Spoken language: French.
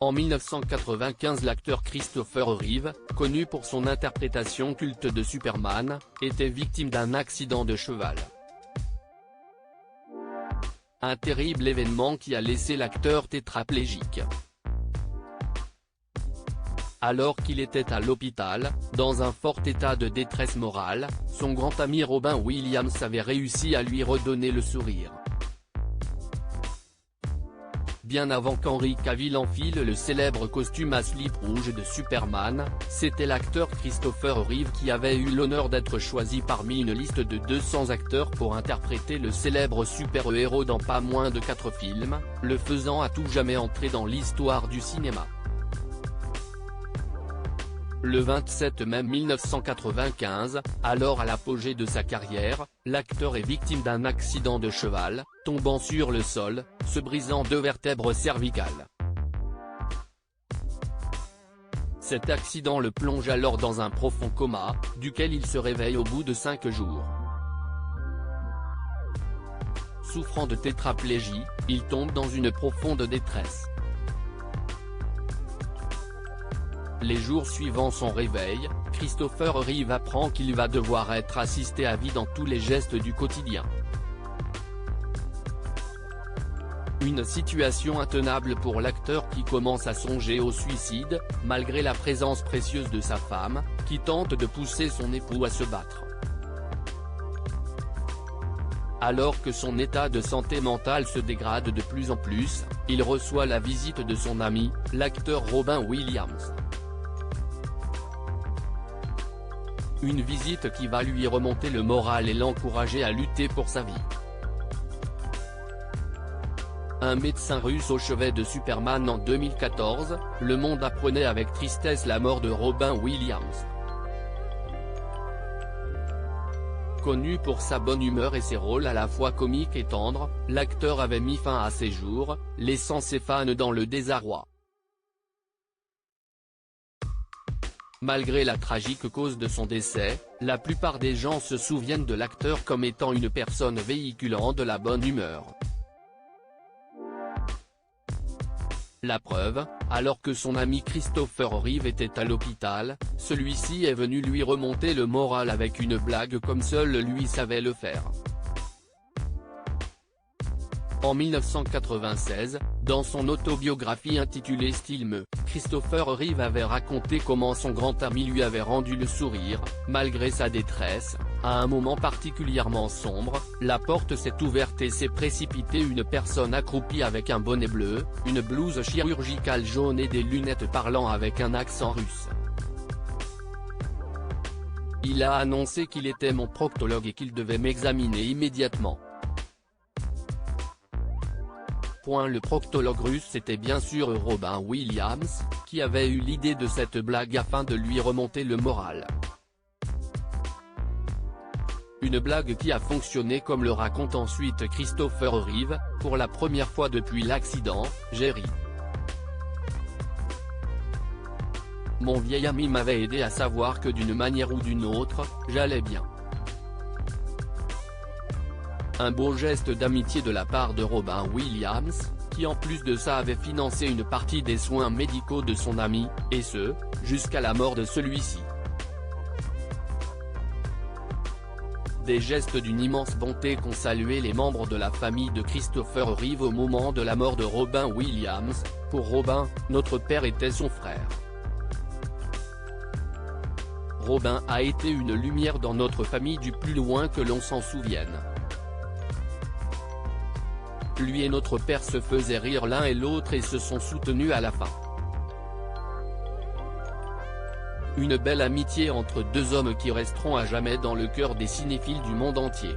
En 1995, l'acteur Christopher Reeve, connu pour son interprétation culte de Superman, était victime d'un accident de cheval. Un terrible événement qui a laissé l'acteur tétraplégique. Alors qu'il était à l'hôpital, dans un fort état de détresse morale, son grand ami Robin Williams avait réussi à lui redonner le sourire. Bien avant qu'Henry Cavill enfile le célèbre costume à slip rouge de Superman, c'était l'acteur Christopher Reeve qui avait eu l'honneur d'être choisi parmi une liste de 200 acteurs pour interpréter le célèbre super-héros dans pas moins de 4 films, le faisant à tout jamais entrer dans l'histoire du cinéma. Le 27 mai 1995, alors à l'apogée de sa carrière, l'acteur est victime d'un accident de cheval, tombant sur le sol, se brisant 2 vertèbres cervicales. Cet accident le plonge alors dans un profond coma, duquel il se réveille au bout de 5 jours. Souffrant de tétraplégie, il tombe dans une profonde détresse. Les jours suivant son réveil, Christopher Reeve apprend qu'il va devoir être assisté à vie dans tous les gestes du quotidien. Une situation intenable pour l'acteur qui commence à songer au suicide, malgré la présence précieuse de sa femme, qui tente de pousser son époux à se battre. Alors que son état de santé mentale se dégrade de plus en plus, il reçoit la visite de son ami, l'acteur Robin Williams. Une visite qui va lui remonter le moral et l'encourager à lutter pour sa vie. Un médecin russe au chevet de Superman en 2014, le monde apprenait avec tristesse la mort de Robin Williams. Connu pour sa bonne humeur et ses rôles à la fois comiques et tendres, l'acteur avait mis fin à ses jours, laissant ses fans dans le désarroi. Malgré la tragique cause de son décès, la plupart des gens se souviennent de l'acteur comme étant une personne véhiculant de la bonne humeur. La preuve, alors que son ami Christopher Reeve était à l'hôpital, celui-ci est venu lui remonter le moral avec une blague comme seul lui savait le faire. En 1996, dans son autobiographie intitulée Still Me, Christopher Reeve avait raconté comment son grand ami lui avait rendu le sourire, malgré sa détresse. À un moment particulièrement sombre, la porte s'est ouverte et s'est précipitée une personne accroupie avec un bonnet bleu, une blouse chirurgicale jaune et des lunettes parlant avec un accent russe. Il a annoncé qu'il était mon proctologue et qu'il devait m'examiner immédiatement. Le proctologue russe c'était bien sûr Robin Williams, qui avait eu l'idée de cette blague afin de lui remonter le moral. Une blague qui a fonctionné comme le raconte ensuite Christopher Reeve, pour la première fois depuis l'accident, j'ai ri. Mon vieil ami m'avait aidé à savoir que d'une manière ou d'une autre, j'allais bien. Un beau geste d'amitié de la part de Robin Williams, qui en plus de ça avait financé une partie des soins médicaux de son ami, et ce, jusqu'à la mort de celui-ci. Des gestes d'une immense bonté qu'ont salué les membres de la famille de Christopher Reeve au moment de la mort de Robin Williams. Pour Robin, notre père était son frère. Robin a été une lumière dans notre famille du plus loin que l'on s'en souvienne. Lui et notre père se faisaient rire l'un et l'autre et se sont soutenus à la fin. Une belle amitié entre deux hommes qui resteront à jamais dans le cœur des cinéphiles du monde entier.